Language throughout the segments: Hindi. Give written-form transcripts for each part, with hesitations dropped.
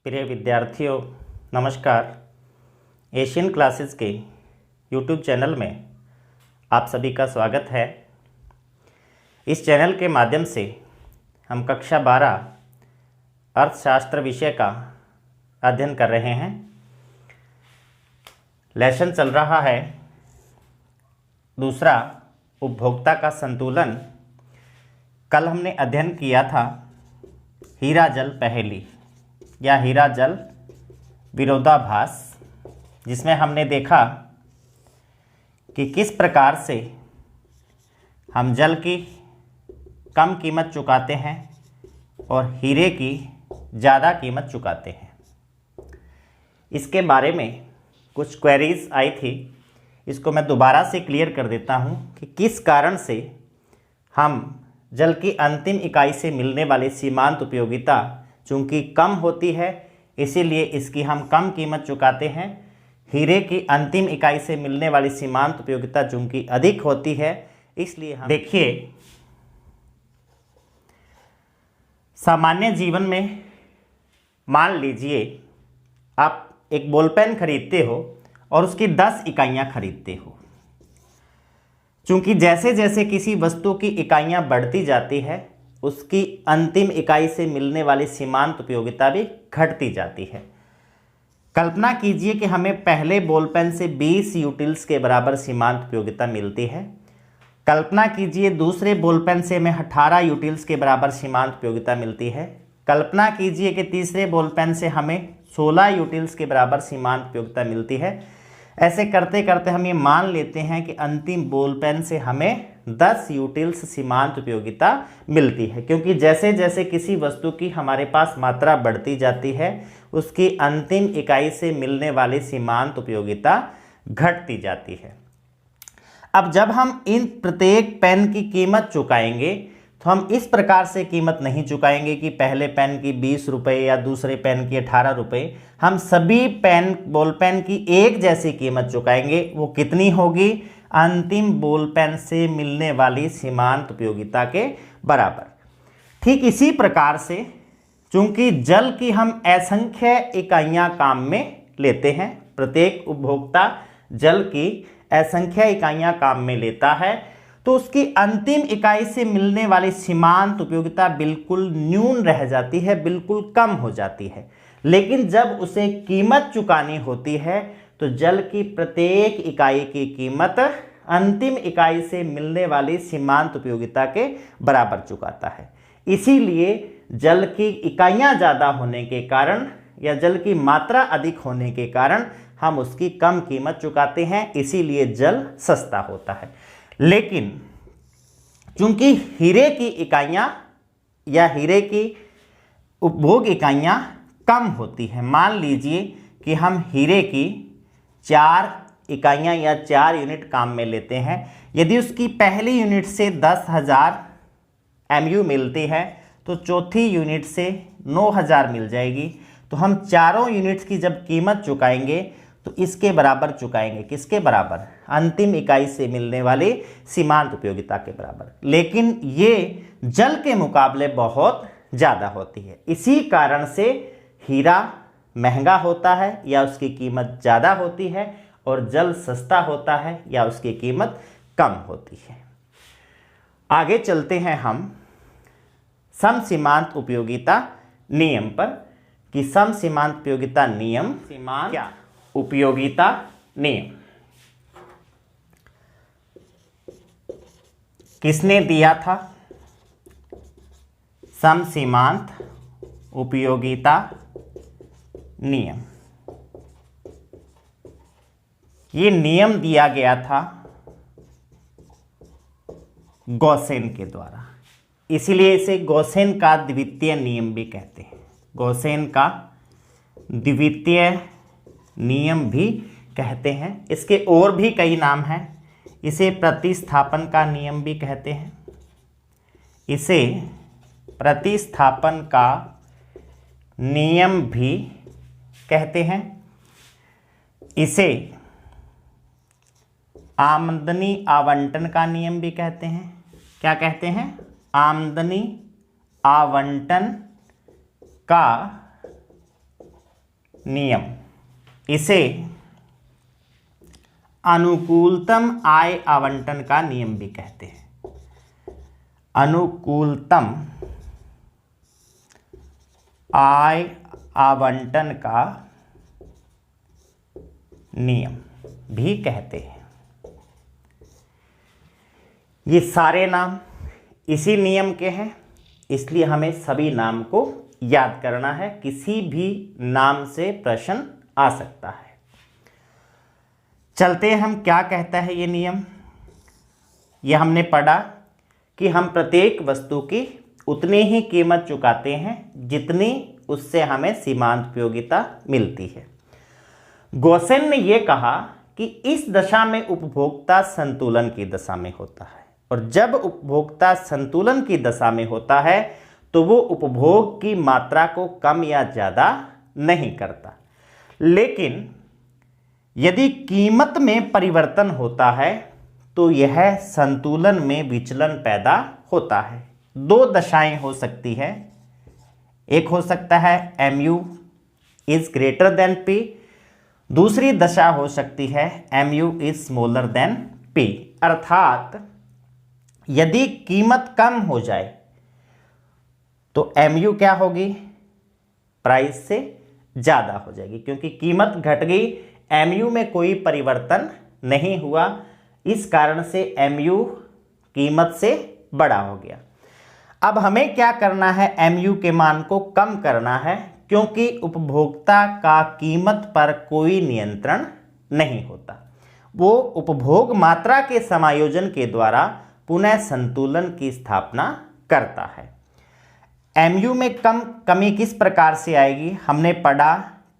प्रिय विद्यार्थियों, नमस्कार। एशियन क्लासेस के यूट्यूब चैनल में आप सभी का स्वागत है। इस चैनल के माध्यम से हम कक्षा 12 अर्थशास्त्र विषय का अध्ययन कर रहे हैं। लेसन चल रहा है दूसरा, उपभोक्ता का संतुलन। कल हमने अध्ययन किया था हीरा जल पहेली या हीरा जल विरोधाभास, जिसमें हमने देखा कि किस प्रकार से हम जल की कम कीमत चुकाते हैं और हीरे की ज़्यादा कीमत चुकाते हैं। इसके बारे में कुछ क्वेरीज आई थी, इसको मैं दोबारा से क्लियर कर देता हूं कि किस कारण से हम जल की अंतिम इकाई से मिलने वाली सीमांत उपयोगिता चूँकि कम होती है, इसीलिए इसकी हम कम कीमत चुकाते हैं। हीरे की अंतिम इकाई से मिलने वाली सीमांत उपयोगिता चूँकि अधिक होती है, इसलिए हम देखिए, सामान्य जीवन में मान लीजिए आप एक बॉल पेन खरीदते हो और उसकी 10 इकाइयाँ खरीदते हो। चूँकि जैसे जैसे किसी वस्तु की इकाइयाँ बढ़ती जाती है, उसकी अंतिम इकाई से मिलने वाली सीमांत उपयोगिता भी घटती जाती है। कल्पना कीजिए कि हमें पहले बॉल पेन से 20 यूटिल्स के बराबर सीमांत उपयोगिता मिलती है। कल्पना कीजिए दूसरे बॉल पेन से हमें 18 यूटिल्स के बराबर सीमांत उपयोगिता मिलती है। कल्पना कीजिए कि तीसरे बॉल पेन से हमें 16 यूटिल्स के बराबर सीमांत उपयोगिता मिलती है। ऐसे करते करते हम ये मान लेते हैं कि अंतिम बॉल पेन से हमें 10 यूटिल्स सीमांत उपयोगिता मिलती है, क्योंकि जैसे जैसे किसी वस्तु की हमारे पास मात्रा बढ़ती जाती है, उसकी अंतिम इकाई से मिलने वाली सीमांत उपयोगिता घटती जाती है। अब जब हम इन प्रत्येक पेन की कीमत चुकाएंगे तो हम इस प्रकार से कीमत नहीं चुकाएंगे कि पहले पेन की 20 रुपये या दूसरे पेन की 18 रुपये। हम सभी बॉल पेन की एक जैसी कीमत चुकाएंगे। वो कितनी होगी? अंतिम बॉल पेन से मिलने वाली सीमांत उपयोगिता के बराबर। ठीक इसी प्रकार से चूंकि जल की हम असंख्य इकाइयाँ काम में लेते हैं, प्रत्येक उपभोक्ता जल की असंख्य इकाइयाँ काम में लेता है, तो उसकी अंतिम इकाई से मिलने वाली सीमांत उपयोगिता बिल्कुल न्यून रह जाती है, बिल्कुल कम हो जाती है। लेकिन जब उसे कीमत चुकानी होती है तो जल की प्रत्येक इकाई की कीमत अंतिम इकाई से मिलने वाली सीमांत उपयोगिता के बराबर चुकाता है। इसीलिए जल की इकाइयाँ ज़्यादा होने के कारण या जल की मात्रा अधिक होने के कारण हम उसकी कम कीमत चुकाते हैं, इसीलिए जल सस्ता होता है। लेकिन चूंकि हीरे की इकाइयाँ या हीरे की उपभोग इकाइयाँ कम होती हैं, मान लीजिए कि हम हीरे की 4 इकाइयाँ या 4 यूनिट काम में लेते हैं। यदि उसकी पहली यूनिट से 10,000 MU मिलती है तो चौथी यूनिट से 9,000 मिल जाएगी। तो हम चारों यूनिट्स की जब कीमत चुकाएंगे तो इसके बराबर चुकाएंगे। किसके बराबर? अंतिम इकाई से मिलने वाली सीमांत उपयोगिता के बराबर। लेकिन ये जल के मुकाबले बहुत ज़्यादा होती है। इसी कारण से हीरा महंगा होता है या उसकी कीमत ज़्यादा होती है और जल सस्ता होता है या उसकी कीमत कम होती है। आगे चलते हैं हम समसीमांत उपयोगिता नियम पर कि समसीमांत उपयोगिता नियम क्या? उपयोगिता नियम किसने दिया था? समसीमांत उपयोगिता नियम। ये नियम दिया गया था गॉसेन के द्वारा, इसीलिए इसे गॉसेन का द्वितीय नियम भी कहते हैं। गॉसेन का द्वितीय नियम भी कहते हैं। इसके और भी कई नाम हैं। इसे प्रतिस्थापन का नियम भी कहते हैं। इसे प्रतिस्थापन का नियम भी कहते हैं। इसे आमदनी आवंटन का नियम भी कहते हैं। क्या कहते हैं? आमदनी आवंटन का नियम, इसे अनुकूलतम आय आवंटन का नियम भी कहते हैं। अनुकूलतम आय आवंटन का नियम भी कहते हैं। ये सारे नाम इसी नियम के हैं, इसलिए हमें सभी नाम को याद करना है। किसी भी नाम से प्रश्न आ सकता है। चलते हैं, हम क्या कहता है ये नियम। ये हमने पढ़ा कि हम प्रत्येक वस्तु की उतनी ही कीमत चुकाते हैं जितनी उससे हमें सीमांत उपयोगिता मिलती है। गोसेन ने यह कहा कि इस दशा में उपभोक्ता संतुलन की दशा में होता है, और जब उपभोक्ता संतुलन की दशा में होता है तो वो उपभोग की मात्रा को कम या ज़्यादा नहीं करता। लेकिन यदि कीमत में परिवर्तन होता है तो यह संतुलन में विचलन पैदा होता है। दो दशाएं हो सकती है। एक हो सकता है mu is greater than P, दूसरी दशा हो सकती है mu is smaller than P। अर्थात यदि कीमत कम हो जाए तो mu क्या होगी, प्राइस से ज़्यादा हो जाएगी, क्योंकि कीमत घट गई, mu में कोई परिवर्तन नहीं हुआ, इस कारण से mu कीमत से बड़ा हो गया। अब हमें क्या करना है, mu के मान को कम करना है, क्योंकि उपभोक्ता का कीमत पर कोई नियंत्रण नहीं होता। वो उपभोग मात्रा के समायोजन के द्वारा पुनः संतुलन की स्थापना करता है। mu में कमी किस प्रकार से आएगी, हमने पढ़ा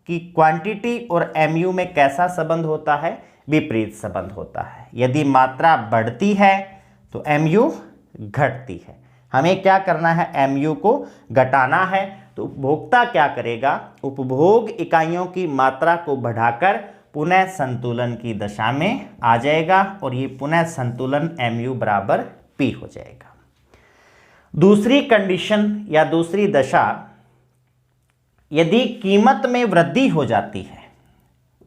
कि क्वांटिटी और mu में कैसा संबंध होता है, विपरीत संबंध होता है। यदि मात्रा बढ़ती है तो mu घटती है। हमें क्या करना है, mu को घटाना है। तो उपभोक्ता क्या करेगा, उपभोग इकाइयों की मात्रा को बढ़ाकर पुनः संतुलन की दशा में आ जाएगा, और ये पुनः संतुलन mu बराबर P हो जाएगा। दूसरी कंडीशन या दूसरी दशा, यदि कीमत में वृद्धि हो जाती है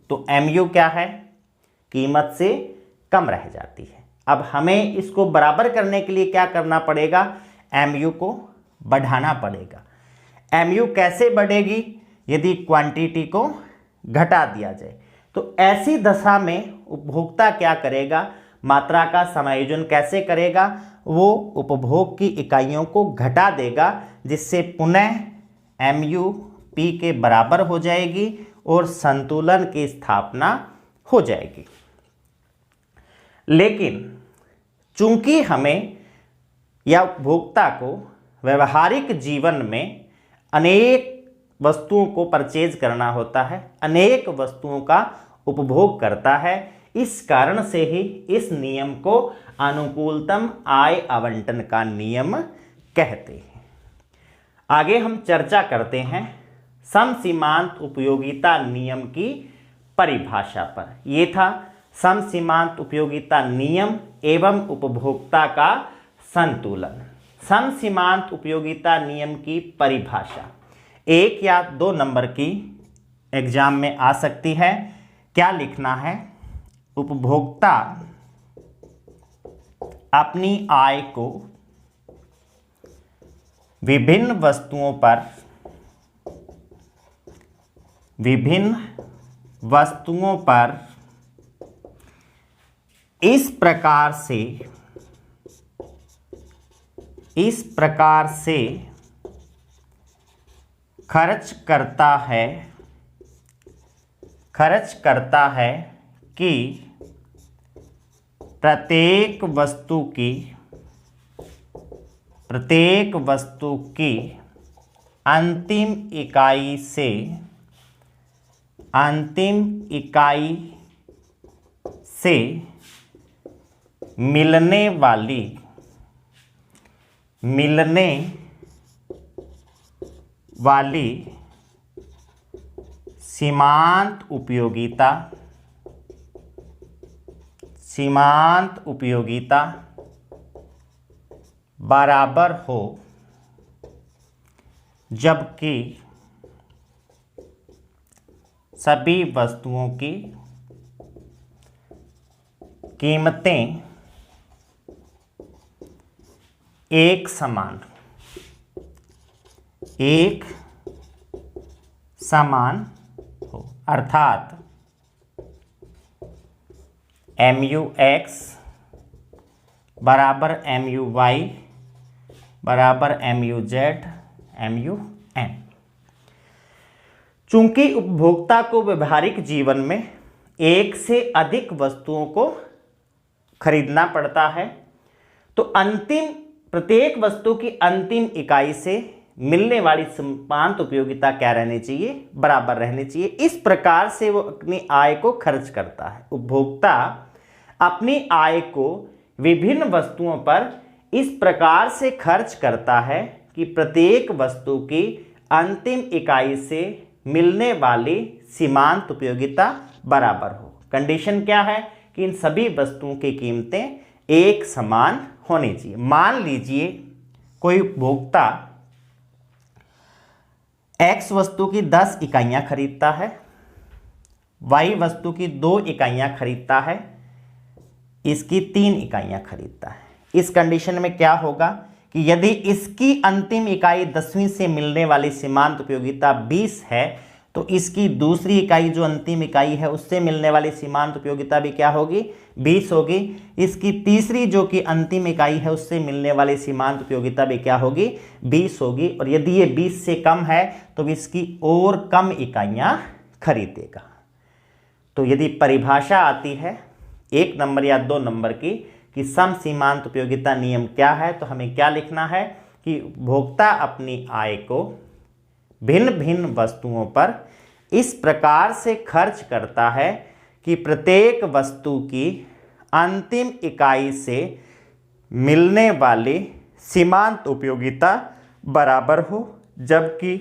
तो mu क्या है, कीमत से कम रह जाती है। अब हमें इसको बराबर करने के लिए क्या करना पड़ेगा, mu को बढ़ाना पड़ेगा। mu कैसे बढ़ेगी, यदि क्वांटिटी को घटा दिया जाए। तो ऐसी दशा में उपभोक्ता क्या करेगा, मात्रा का समायोजन कैसे करेगा, वो उपभोग की इकाइयों को घटा देगा, जिससे पुनः mu P के बराबर हो जाएगी और संतुलन की स्थापना हो जाएगी। लेकिन चूंकि हमें या उपभोक्ता को व्यवहारिक जीवन में अनेक वस्तुओं को परचेज करना होता है, अनेक वस्तुओं का उपभोग करता है, इस कारण से ही इस नियम को अनुकूलतम आय आवंटन का नियम कहते हैं। आगे हम चर्चा करते हैं समसीमांत उपयोगिता नियम की परिभाषा पर। यह था समसीमांत उपयोगिता नियम एवं उपभोक्ता का संतुलन। समसीमांत उपयोगिता नियम की परिभाषा 1 या 2 नंबर की एग्जाम में आ सकती है। क्या लिखना है, उपभोक्ता अपनी आय को विभिन्न वस्तुओं पर इस प्रकार से खर्च करता है कि प्रत्येक वस्तु की अंतिम इकाई से मिलने वाली सीमांत उपयोगिता बराबर हो, जबकि सभी वस्तुओं की कीमतें एक समान हो, अर्थात MUX बराबर MUY बराबर MUZ MUN। चूंकि उपभोक्ता को व्यवहारिक जीवन में एक से अधिक वस्तुओं को खरीदना पड़ता है, तो प्रत्येक वस्तु की अंतिम इकाई से मिलने वाली सीमांत उपयोगिता क्या रहनी चाहिए, बराबर रहनी चाहिए। इस प्रकार से वो अपनी आय को खर्च करता है। उपभोक्ता अपनी आय को विभिन्न वस्तुओं पर इस प्रकार से खर्च करता है कि प्रत्येक वस्तु की अंतिम इकाई से मिलने वाली सीमांत उपयोगिता बराबर हो। कंडीशन क्या है कि इन सभी वस्तुओं की कीमतें एक समान होनी चाहिए। मान लीजिए कोई उपभोक्ता X वस्तु की 10 इकाइयां खरीदता है, Y वस्तु की 2 इकाइयां खरीदता है, इसकी 3 इकाइयां खरीदता है। इस कंडीशन में क्या होगा कि यदि इसकी अंतिम इकाई 10वीं से मिलने वाली सीमांत उपयोगिता 20 है, तो इसकी दूसरी इकाई जो अंतिम इकाई है उससे मिलने वाली सीमांत उपयोगिता भी क्या होगी, 20 होगी। इसकी तीसरी जो कि अंतिम इकाई है उससे मिलने वाली सीमांत उपयोगिता भी क्या होगी, 20 होगी। और यदि ये 20 से कम है तो इसकी और कम इकाइयां खरीदेगा। तो यदि परिभाषा आती है 1 नंबर या 2 नंबर की कि सम सीमांत उपयोगिता नियम क्या है, तो हमें क्या लिखना है कि उपभोक्ता अपनी आय को भिन्न भिन्न वस्तुओं पर इस प्रकार से खर्च करता है कि प्रत्येक वस्तु की अंतिम इकाई से मिलने वाली सीमांत उपयोगिता बराबर हो, जबकि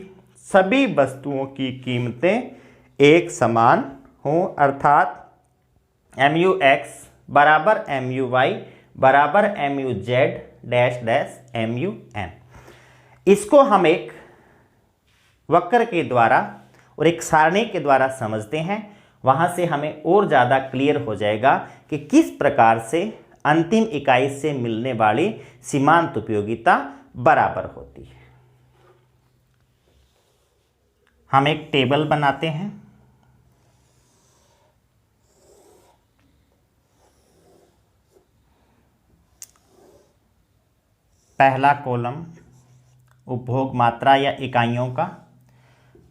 सभी वस्तुओं की कीमतें एक समान हों, अर्थात MUX बराबर MUY बराबर MUZ डैश डैश MUN। इसको हम एक वक्र के द्वारा और एक सारणी के द्वारा समझते हैं, वहां से हमें और ज़्यादा क्लियर हो जाएगा कि किस प्रकार से अंतिम इकाई से मिलने वाली सीमांत उपयोगिता बराबर होती है। हम एक टेबल बनाते हैं। पहला कॉलम उपभोग मात्रा या इकाइयों का,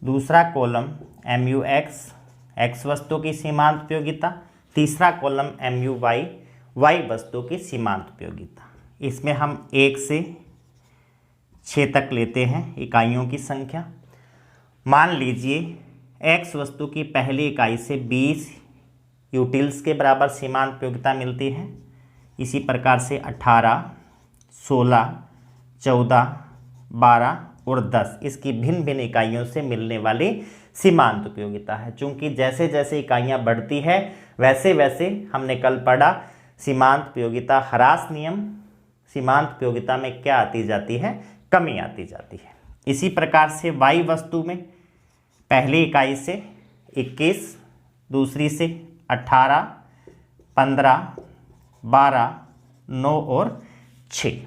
दूसरा कॉलम MUX X वस्तु की सीमांत उपयोगिता, तीसरा कॉलम MUY Y वस्तु की सीमांत उपयोगिता। इसमें हम 1 से 6 तक लेते हैं इकाइयों की संख्या। मान लीजिए X वस्तु की पहली इकाई से 20 यूटिल्स के बराबर सीमांत उपयोगिता मिलती है। इसी प्रकार से 18, 16, 14, 12 और 10 इसकी भिन्न भिन्न इकाइयों से मिलने वाली सीमांत उपयोगिता है। चूंकि जैसे जैसे इकाइयां बढ़ती है वैसे वैसे हमने कल पढ़ा सीमांत उपयोगिता ह्रास नियम, सीमांत उपयोगिता में क्या आती जाती है, कमी आती जाती है। इसी प्रकार से Y वस्तु में पहली इकाई से 21, दूसरी से 18, 15, 12, 9 और 6।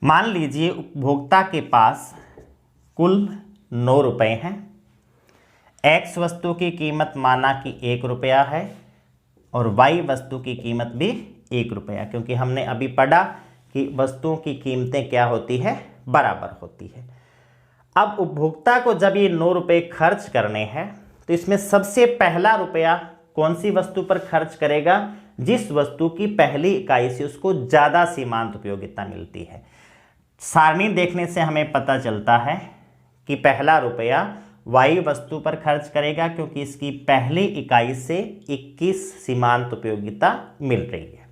मान लीजिए उपभोक्ता के पास कुल 9 रुपए हैं। X वस्तु की कीमत माना कि 1 रुपया है और Y वस्तु की कीमत भी 1 रुपया, क्योंकि हमने अभी पढ़ा कि वस्तुओं की कीमतें क्या होती है, बराबर होती है। अब उपभोक्ता को जब ये 9 रुपये खर्च करने हैं तो इसमें सबसे पहला रुपया कौन सी वस्तु पर खर्च करेगा, जिस वस्तु की पहली इकाई से उसको ज़्यादा सीमांत उपयोगिता मिलती है। सारणी देखने से हमें पता चलता है कि पहला रुपया Y वस्तु पर खर्च करेगा, क्योंकि इसकी पहली इकाई से 21 सीमांत उपयोगिता मिल रही है।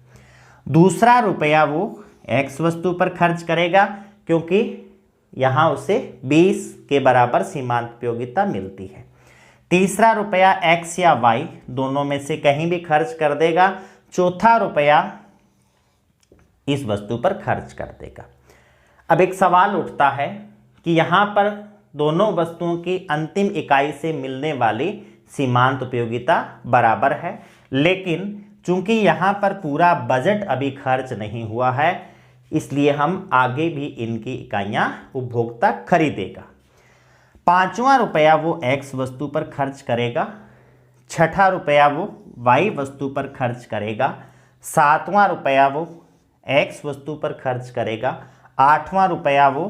दूसरा रुपया वो X वस्तु पर खर्च करेगा, क्योंकि यहाँ उसे 20 के बराबर सीमांत उपयोगिता मिलती है। तीसरा रुपया X या Y दोनों में से कहीं भी खर्च कर देगा। चौथा रुपया इस वस्तु पर खर्च कर देगा। अब एक सवाल उठता है कि यहाँ पर दोनों वस्तुओं की अंतिम इकाई से मिलने वाली सीमांत उपयोगिता बराबर है, लेकिन चूंकि यहाँ पर पूरा बजट अभी खर्च नहीं हुआ है, इसलिए हम आगे भी इनकी इकाइयाँ उपभोक्ता खरीदेगा। 5वां रुपया वो X वस्तु पर खर्च करेगा, 6ठा रुपया वो Y वस्तु पर खर्च करेगा, 7वां रुपया वो X वस्तु पर खर्च करेगा, 8वां रुपया वो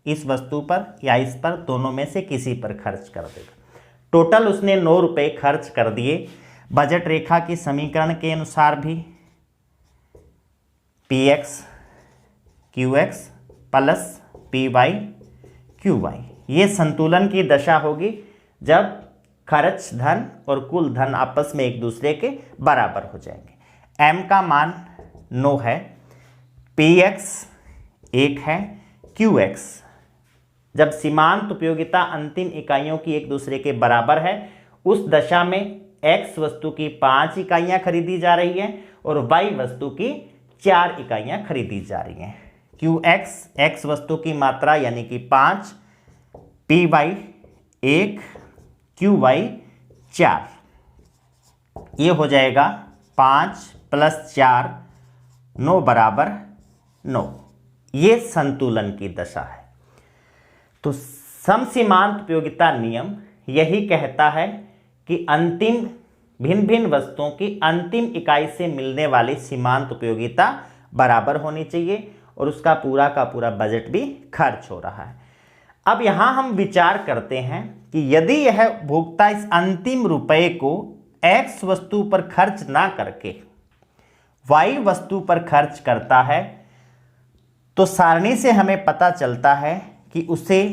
इस वस्तु पर या इस पर, दोनों में से किसी पर खर्च कर देगा। टोटल उसने 9 रुपये खर्च कर दिए। बजट रेखा के समीकरण के अनुसार भी Px Qx plus Py Qy, ये संतुलन की दशा होगी जब खर्च धन और कुल धन आपस में एक दूसरे के बराबर हो जाएंगे। m का मान 9 है, Px 1 है, Qx जब सीमांत उपयोगिता अंतिम इकाइयों की एक दूसरे के बराबर है, उस दशा में X वस्तु की 5 इकाइयाँ खरीदी जा रही हैं और Y वस्तु की 4 इकाइयाँ खरीदी जा रही हैं। Qx X वस्तु की मात्रा यानी कि 5, Py 1, Qy 4, ये हो जाएगा 5 + 4 9 बराबर 9। ये संतुलन की दशा है। तो समसीमांत उपयोगिता नियम यही कहता है कि अंतिम भिन्न भिन्न वस्तुओं की अंतिम इकाई से मिलने वाली सीमांत उपयोगिता बराबर होनी चाहिए और उसका पूरा का पूरा बजट भी खर्च हो रहा है। अब यहाँ हम विचार करते हैं कि यदि यह उपभोक्ता इस अंतिम रुपये को X वस्तु पर खर्च ना करके Y वस्तु पर खर्च करता है, तो सारणी से हमें पता चलता है कि उसे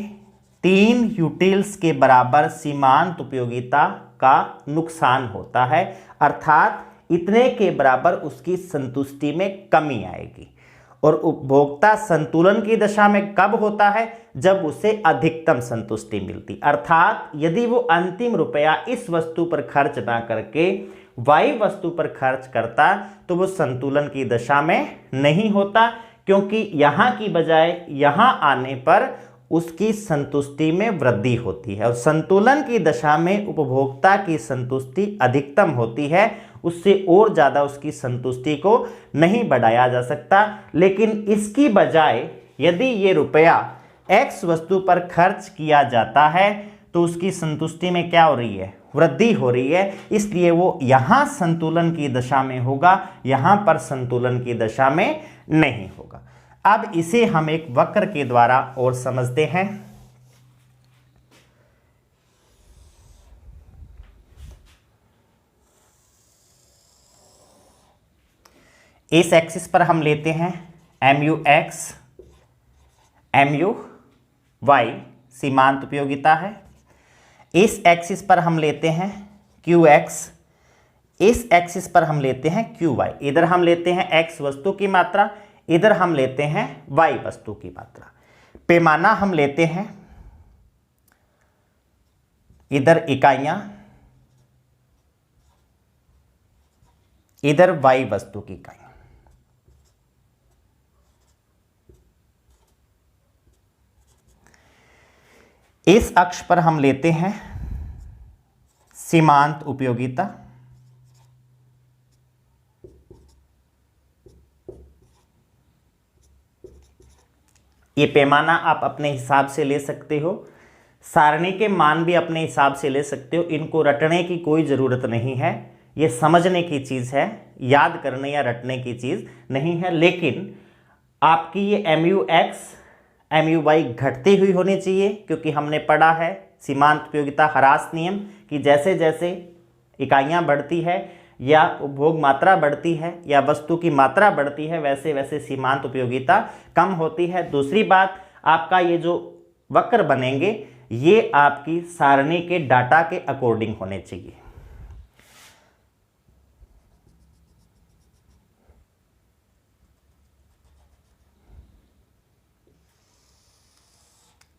3 यूटिल्स के बराबर सीमांत उपयोगिता का नुकसान होता है, अर्थात इतने के बराबर उसकी संतुष्टि में कमी आएगी। और उपभोक्ता संतुलन की दशा में कब होता है? जब उसे अधिकतम संतुष्टि मिलती, अर्थात यदि वो अंतिम रुपया इस वस्तु पर खर्च ना करके Y वस्तु पर खर्च करता तो वो संतुलन की दशा में नहीं होता, क्योंकि यहाँ की बजाय यहाँ आने पर उसकी संतुष्टि में वृद्धि होती है और संतुलन की दशा में उपभोक्ता की संतुष्टि अधिकतम होती है, उससे और ज़्यादा उसकी संतुष्टि को नहीं बढ़ाया जा सकता। लेकिन इसकी बजाय यदि ये रुपया X वस्तु पर खर्च किया जाता है तो उसकी संतुष्टि में क्या हो रही है? वृद्धि हो रही है, इसलिए वो यहाँ संतुलन की दशा में होगा, यहाँ पर संतुलन की दशा में नहीं होगा। अब इसे हम एक वक्र के द्वारा और समझते हैं। इस एक्सिस पर हम लेते हैं MUX MUY सीमांत उपयोगिता है। इस एक्सिस पर हम लेते हैं QX, इस एक्सिस पर हम लेते हैं QY। इधर हम लेते हैं X वस्तु की मात्रा, इधर हम लेते हैं Y वस्तु की मात्रा। पैमाना हम लेते हैं, इधर इकाइयां, इधर Y वस्तु की इकाइयां। इस अक्ष पर हम लेते हैं सीमांत उपयोगिता, ये पैमाना आप अपने हिसाब से ले सकते हो, सारणी के मान भी अपने हिसाब से ले सकते हो। इनको रटने की कोई ज़रूरत नहीं है, ये समझने की चीज़ है, याद करने या रटने की चीज़ नहीं है। लेकिन आपकी ये MUX MUY घटती हुई होनी चाहिए, क्योंकि हमने पढ़ा है सीमांत उपयोगिता ह्रास नियम कि जैसे जैसे इकाइयाँ बढ़ती है या उपभोग मात्रा बढ़ती है या वस्तु की मात्रा बढ़ती है, वैसे वैसे सीमांत उपयोगिता कम होती है। दूसरी बात, आपका ये जो वक्र बनेंगे ये आपकी सारणी के डाटा के अकॉर्डिंग होने चाहिए।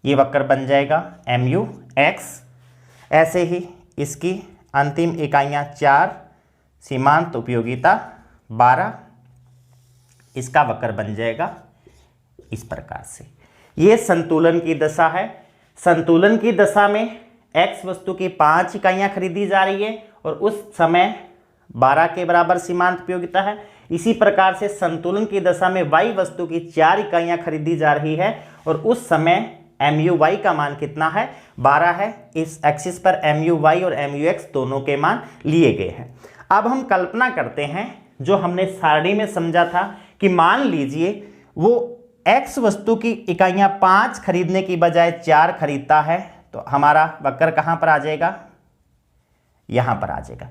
ये वक्र बन जाएगा MUX। ऐसे ही इसकी अंतिम इकाइयाँ 4, सीमांत उपयोगिता 12, इसका वक्र बन जाएगा इस प्रकार से। ये संतुलन की दशा है। संतुलन की दशा में x वस्तु की 5 इकाइयां खरीदी जा रही है और उस समय 12 के बराबर सीमांत उपयोगिता है। इसी प्रकार से संतुलन की दशा में y वस्तु की 4 इकाइयां खरीदी जा रही है और उस समय MUy का मान कितना है, 12 है। इस एक्सिस पर MUy और MUx दोनों के मान लिए गए हैं। अब हम कल्पना करते हैं जो हमने सारणी में समझा था कि मान लीजिए वो x वस्तु की इकाइयां 5 खरीदने की बजाय 4 खरीदता है, तो हमारा वक्र कहां पर आ जाएगा, यहां पर आ जाएगा।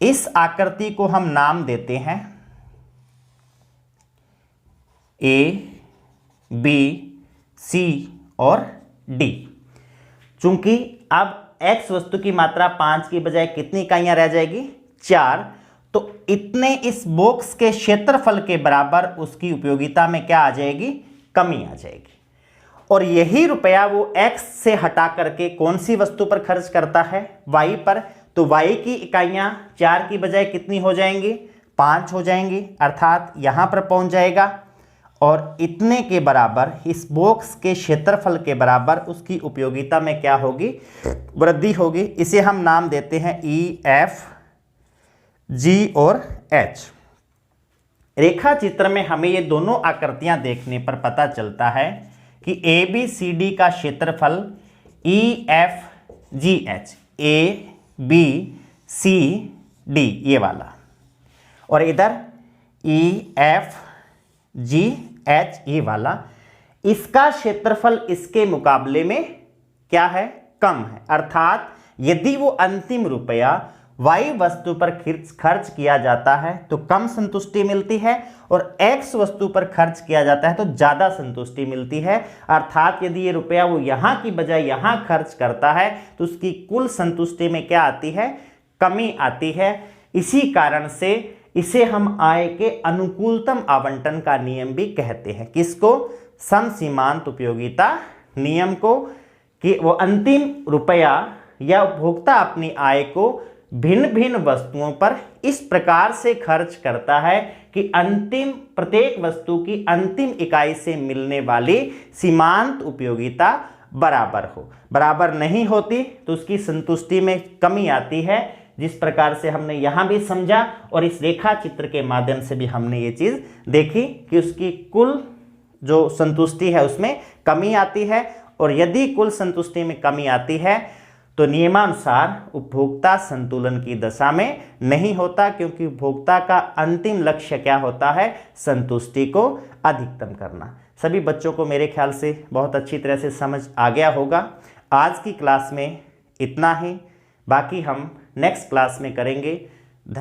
इस आकृति को हम नाम देते हैं A, B, C और D। चूंकि अब x वस्तु की मात्रा 5 की बजाय कितनी इकाइयां रह जाएगी, 4, तो इतने इस बॉक्स के क्षेत्रफल के बराबर उसकी उपयोगिता में क्या आ जाएगी, कमी आ जाएगी। और यही रुपया वो x से हटा करके कौन सी वस्तु पर खर्च करता है, y पर। तो y की इकाइयां 4 की बजाय कितनी हो जाएंगी, 5 हो जाएंगी, अर्थात यहां पर पहुंच जाएगा और इतने के बराबर इस बॉक्स के क्षेत्रफल के बराबर उसकी उपयोगिता में क्या होगी, वृद्धि होगी। इसे हम नाम देते हैं E, F, G और H। रेखा चित्र में हमें ये दोनों आकृतियां देखने पर पता चलता है कि ABCD का क्षेत्रफल EFGH, ABCD ये वाला, और इधर EFGH ये वाला, इसका क्षेत्रफल इसके मुकाबले में क्या है, कम है। अर्थात यदि वो अंतिम रुपया y वस्तु पर खर्च किया जाता है तो कम संतुष्टि मिलती है और x वस्तु पर खर्च किया जाता है तो ज़्यादा संतुष्टि मिलती है। अर्थात यदि ये रुपया वो यहाँ की बजाय यहाँ खर्च करता है तो उसकी कुल संतुष्टि में क्या आती है, कमी आती है। इसी कारण से इसे हम आय के अनुकूलतम आवंटन का नियम भी कहते हैं। किसको, समसीमांत उपयोगिता नियम को, कि वो अंतिम रुपया या उपभोक्ता अपनी आय को भिन्न भिन्न वस्तुओं पर इस प्रकार से खर्च करता है कि अंतिम प्रत्येक वस्तु की अंतिम इकाई से मिलने वाली सीमांत उपयोगिता बराबर हो। बराबर नहीं होती तो उसकी संतुष्टि में कमी आती है, जिस प्रकार से हमने यहाँ भी समझा और इस रेखा चित्र के माध्यम से भी हमने ये चीज़ देखी कि उसकी कुल जो संतुष्टि है उसमें कमी आती है। और यदि कुल संतुष्टि में कमी आती है तो नियमानुसार उपभोक्ता संतुलन की दशा में नहीं होता, क्योंकि उपभोक्ता का अंतिम लक्ष्य क्या होता है, संतुष्टि को अधिकतम करना। सभी बच्चों को मेरे ख्याल से बहुत अच्छी तरह से समझ आ गया होगा। आज की क्लास में इतना ही, बाकी हम नेक्स्ट क्लास में करेंगे।